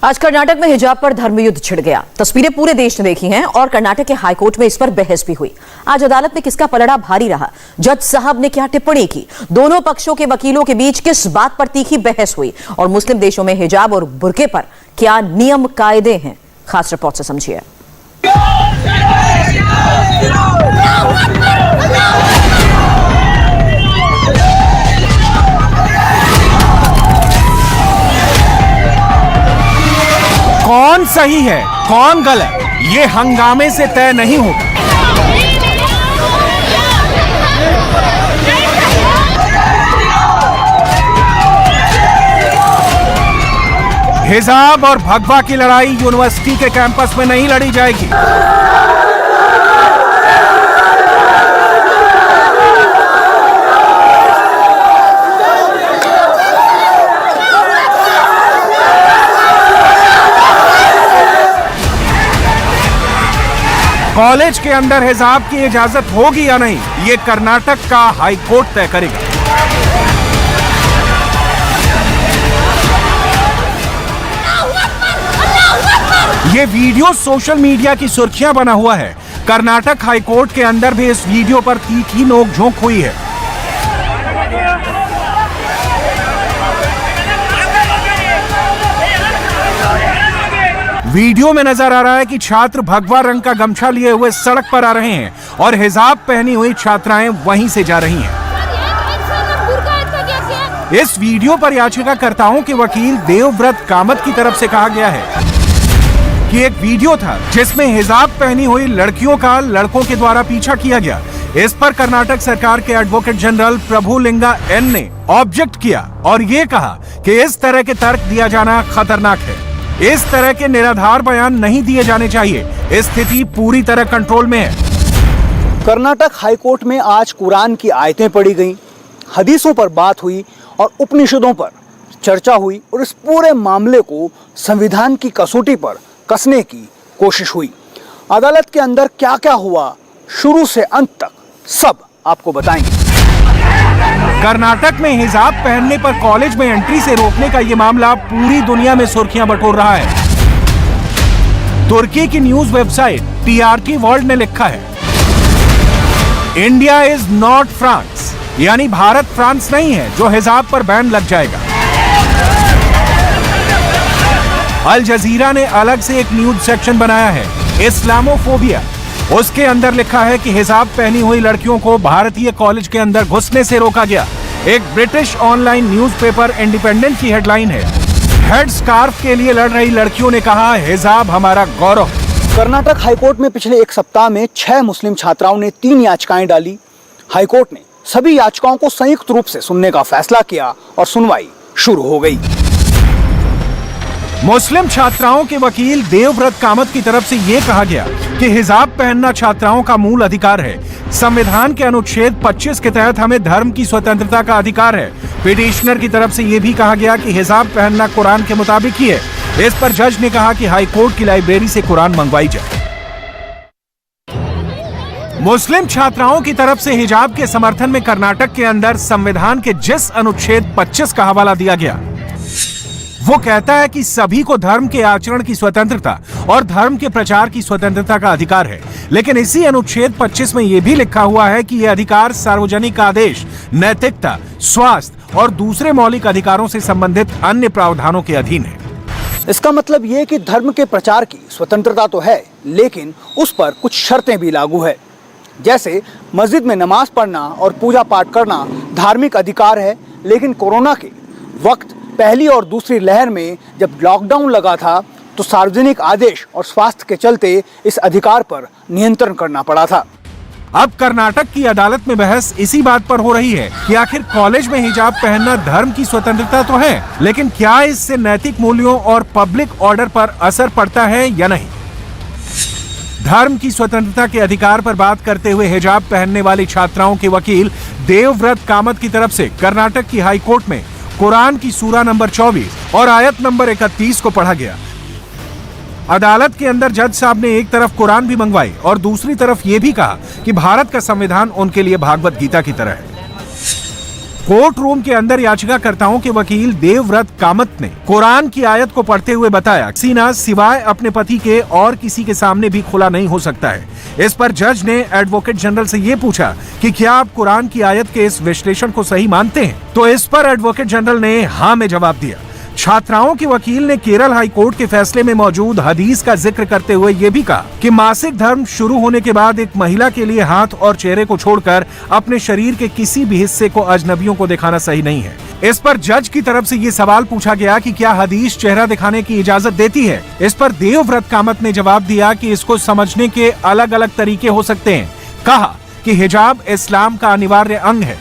आज कर्नाटक में हिजाब पर धर्मयुद्ध छिड़ गया। तस्वीरें पूरे देश ने देखी हैं और कर्नाटक के हाईकोर्ट में इस पर बहस भी हुई। आज अदालत में किसका पलड़ा भारी रहा, जज साहब ने क्या टिप्पणी की, दोनों पक्षों के वकीलों के बीच किस बात पर तीखी बहस हुई और मुस्लिम देशों में हिजाब और बुर्के पर क्या नियम कायदे हैं, खास रिपोर्ट से समझिए। कौन सही है कौन गलत, ये हंगामे से तय नहीं होगा। हिजाब और भगवा की लड़ाई यूनिवर्सिटी के कैंपस में नहीं लड़ी जाएगी। कॉलेज के अंदर हिजाब की इजाजत होगी या नहीं, ये कर्नाटक का हाई कोर्ट तय करेगा। ये वीडियो सोशल मीडिया की सुर्खियां बना हुआ है। कर्नाटक हाई कोर्ट के अंदर भी इस वीडियो पर तीखी नोकझोंक हुई है। वीडियो में नजर आ रहा है कि छात्र भगवा रंग का गमछा लिए हुए सड़क पर आ रहे हैं और हिजाब पहनी हुई छात्राएं वहीं से जा रही हैं। इस वीडियो पर याचिकाकर्ताओं के वकील देवव्रत कामत की तरफ से कहा गया है कि एक वीडियो था जिसमें हिजाब पहनी हुई लड़कियों का लड़कों के द्वारा पीछा किया गया। इस पर कर्नाटक सरकार के एडवोकेट जनरल प्रभुलिंगा एन ने ऑब्जेक्ट किया और ये कहा कि इस तरह के तर्क दिया जाना खतरनाक है। इस तरह के निराधार बयान नहीं दिए जाने चाहिए। स्थिति पूरी तरह कंट्रोल में है। कर्नाटक हाईकोर्ट में आज कुरान की आयतें पढ़ी गईं, हदीसों पर बात हुई और उपनिषदों पर चर्चा हुई और इस पूरे मामले को संविधान की कसौटी पर कसने की कोशिश हुई। अदालत के अंदर क्या क्या हुआ, शुरू से अंत तक सब आपको बताएंगे। कर्नाटक में हिजाब पहनने पर कॉलेज में एंट्री से रोकने का यह मामला पूरी दुनिया में सुर्खियां बटोर रहा है। तुर्की की न्यूज वेबसाइट टीआरटी वर्ल्ड ने लिखा है, इंडिया इज नॉट फ्रांस, यानी भारत फ्रांस नहीं है जो हिजाब पर बैन लग जाएगा। अल जजीरा ने अलग से एक न्यूज सेक्शन बनाया है, इस्लामोफोबिया। उसके अंदर लिखा है कि हिजाब पहनी हुई लड़कियों को भारतीय कॉलेज के अंदर घुसने से रोका गया। एक ब्रिटिश ऑनलाइन न्यूज़पेपर इंडिपेंडेंट की हेडलाइन है, हेड स्कार्फ के लिए लड़ रही लड़कियों ने कहा हिजाब हमारा गौरव। कर्नाटक हाईकोर्ट में पिछले एक सप्ताह में 6 मुस्लिम छात्राओं ने 3 याचिकाएं डाली। हाईकोर्ट ने सभी याचिकाओं को संयुक्त रूप से सुनने का फैसला किया और सुनवाई शुरू हो गई। मुस्लिम छात्राओं के वकील देवव्रत कामत की तरफ से यह कहा गया कि हिजाब पहनना छात्राओं का मूल अधिकार है। संविधान के अनुच्छेद 25 के तहत हमें धर्म की स्वतंत्रता का अधिकार है। पिटीशनर की तरफ से यह भी कहा गया कि हिजाब पहनना कुरान के मुताबिक ही है। इस पर जज ने कहा कि हाई कोर्ट की लाइब्रेरी से कुरान मंगवाई जाए। मुस्लिम छात्राओं की तरफ से हिजाब के समर्थन में कर्नाटक के अंदर संविधान के जिस अनुच्छेद 25 का हवाला दिया गया, वो कहता है कि सभी को धर्म के आचरण की स्वतंत्रता और धर्म के प्रचार की स्वतंत्रता का अधिकार है। लेकिन इसी अनुच्छेद 25 में यह भी लिखा हुआ है कि यह अधिकार सार्वजनिक आदेश, नैतिकता, स्वास्थ्य और दूसरे मौलिक अधिकारों से संबंधित अन्य प्रावधानों के अधीन है। इसका मतलब यह कि धर्म के प्रचार की स्वतंत्रता तो है, लेकिन उस पर कुछ शर्तें भी लागू है। जैसे मस्जिद में नमाज पढ़ना और पूजा पाठ करना धार्मिक अधिकार है, लेकिन कोरोना के वक्त पहली और दूसरी लहर में जब लॉकडाउन लगा था तो सार्वजनिक आदेश और स्वास्थ्य के चलते इस अधिकार पर नियंत्रण करना पड़ा था। अब कर्नाटक की अदालत में बहस इसी बात पर हो रही है कि आखिर कॉलेज में हिजाब पहनना धर्म की स्वतंत्रता तो है, लेकिन क्या इससे नैतिक मूल्यों और पब्लिक ऑर्डर पर असर पड़ता है या नहीं। धर्म की स्वतंत्रता के अधिकार पर बात करते हुए हिजाब पहनने वाली छात्राओं के वकील देवव्रत कामत की तरफ से कर्नाटक की हाई कोर्ट में कुरान की सूरा नंबर 24 और आयत नंबर 31 को पढ़ा गया। अदालत के अंदर जज साहब ने एक तरफ कुरान भी मंगवाई और दूसरी तरफ ये भी कहा कि भारत का संविधान उनके लिए भागवत गीता की तरह है। कोर्ट रूम के अंदर याचिकाकर्ताओं के वकील देवव्रत कामत ने कुरान की आयत को पढ़ते हुए बताया, सीना सिवाय अपने पति के और किसी के सामने भी खुला नहीं हो सकता है। इस पर जज ने एडवोकेट जनरल से ये पूछा कि क्या आप कुरान की आयत के इस विश्लेषण को सही मानते हैं? तो इस पर एडवोकेट जनरल ने हाँ में जवाब दिया। छात्राओं के वकील ने केरल हाई कोर्ट के फैसले में मौजूद हदीस का जिक्र करते हुए ये भी कहा कि मासिक धर्म शुरू होने के बाद एक महिला के लिए हाथ और चेहरे को छोड़कर अपने शरीर के किसी भी हिस्से को अजनबियों को दिखाना सही नहीं है। इस पर जज की तरफ से ये सवाल पूछा गया कि क्या हदीस चेहरा दिखाने की इजाजत देती है? इस पर देवव्रत कामत ने जवाब दिया कि इसको समझने के अलग अलग तरीके हो सकते हैं। कहा कि हिजाब इस्लाम का अनिवार्य अंग है।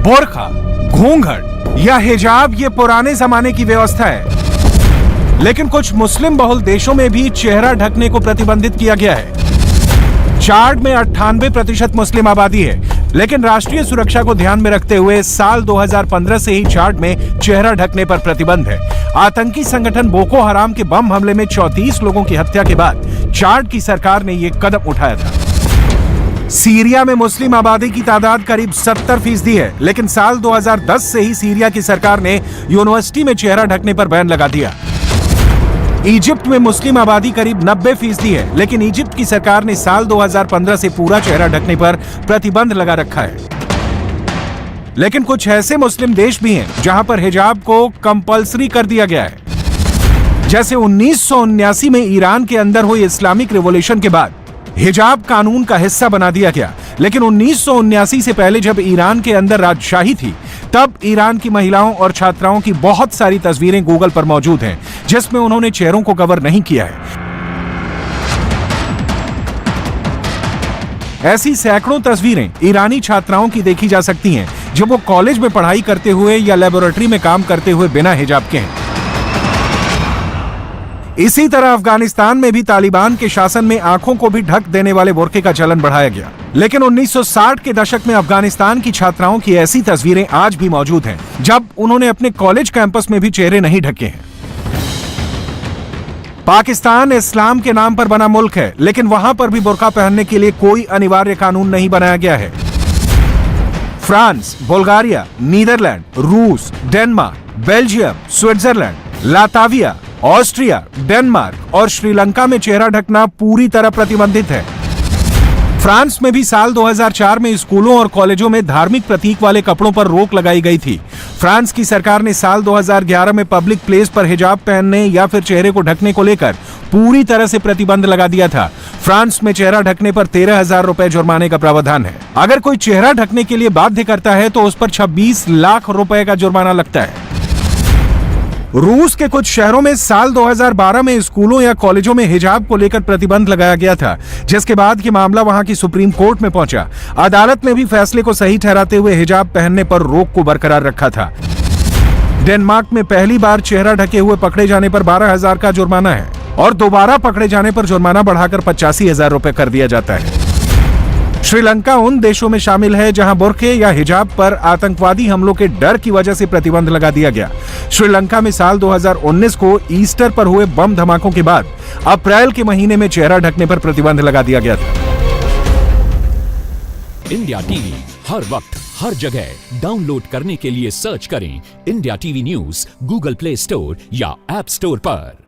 बोरखा, घूंघट या हिजाब ये पुराने जमाने की व्यवस्था है, लेकिन कुछ मुस्लिम बहुल देशों में भी चेहरा ढकने को प्रतिबंधित किया गया है। चाड में 98% मुस्लिम आबादी है, लेकिन राष्ट्रीय सुरक्षा को ध्यान में रखते हुए साल 2015 से ही चाड में चेहरा ढकने पर प्रतिबंध है। आतंकी संगठन बोको हराम के बम हमले में 34 लोगों की हत्या के बाद चाड की सरकार ने यह कदम उठाया था। सीरिया में मुस्लिम आबादी की तादाद करीब 70% है, लेकिन साल 2010 से ही सीरिया की सरकार ने यूनिवर्सिटी में चेहरा ढकने पर बैन लगा दिया। इजिप्ट में मुस्लिम आबादी करीब 90% है, लेकिन इजिप्ट की सरकार ने साल 2015 से पूरा चेहरा ढकने पर प्रतिबंध लगा रखा है। लेकिन कुछ ऐसे मुस्लिम देश भी हैं जहां पर हिजाब को कंपल्सरी कर दिया गया है। जैसे 1979 में ईरान के अंदर हुई इस्लामिक रिवॉल्यूशन के बाद हिजाब कानून का हिस्सा बना दिया गया, लेकिन 1979 से पहले जब ईरान के अंदर राजशाही थी, तब ईरान की महिलाओं और छात्राओं की बहुत सारी तस्वीरें गूगल पर मौजूद हैं, जिसमें उन्होंने चेहरों को कवर नहीं किया है। ऐसी सैकड़ों तस्वीरें ईरानी छात्राओं की देखी जा सकती हैं, जब वो कॉलेज में पढ़ाई करते हुए या लेबोरेटरी में काम करते हुए बिना हिजाब के हैं। इसी तरह अफगानिस्तान में भी तालिबान के शासन में आंखों को भी ढक देने वाले बुर्के का चलन बढ़ाया गया, लेकिन 1960 के दशक में अफगानिस्तान की छात्राओं की ऐसी तस्वीरें आज भी मौजूद हैं, जब उन्होंने अपने कॉलेज कैंपस में भी चेहरे नहीं ढके हैं। पाकिस्तान इस्लाम के नाम पर बना मुल्क है, लेकिन वहां पर भी बुर्का पहनने के लिए कोई अनिवार्य कानून नहीं बनाया गया है। फ्रांस, बुल्गारिया, नीदरलैंड, रूस, Denmark, Belgium, Switzerland, Latvia, Austria, Denmark और श्रीलंका में चेहरा ढकना पूरी तरह प्रतिबंधित है। फ्रांस में भी साल 2004 में स्कूलों और कॉलेजों में धार्मिक प्रतीक वाले कपड़ों पर रोक लगाई गई थी। फ्रांस की सरकार ने साल 2011 में पब्लिक प्लेस पर हिजाब पहनने या फिर चेहरे को ढकने को लेकर पूरी तरह से प्रतिबंध लगा दिया था। फ्रांस में चेहरा ढकने पर 13,000 रुपए जुर्माने का प्रावधान है। अगर कोई चेहरा ढकने के लिए बाध्य करता है तो उस पर 26 लाख रुपए का जुर्माना लगता है। रूस के कुछ शहरों में साल 2012 में स्कूलों या कॉलेजों में हिजाब को लेकर प्रतिबंध लगाया गया था, जिसके बाद ये मामला वहां की सुप्रीम कोर्ट में पहुंचा। अदालत ने भी फैसले को सही ठहराते हुए हिजाब पहनने पर रोक को बरकरार रखा था। डेनमार्क में पहली बार चेहरा ढके हुए पकड़े जाने पर 12,000 का जुर्माना है और दोबारा पकड़े जाने पर जुर्माना बढ़ाकर 85,000 रुपए कर दिया जाता है। श्रीलंका उन देशों में शामिल है जहां बुर्के या हिजाब पर आतंकवादी हमलों के डर की वजह से प्रतिबंध लगा दिया गया। श्रीलंका में साल 2019 को ईस्टर पर हुए बम धमाकों के बाद अप्रैल के महीने में चेहरा ढकने पर प्रतिबंध लगा दिया गया था। इंडिया टीवी हर वक्त हर जगह डाउनलोड करने के लिए सर्च करें India TV news Google play store या ऐप स्टोर पर।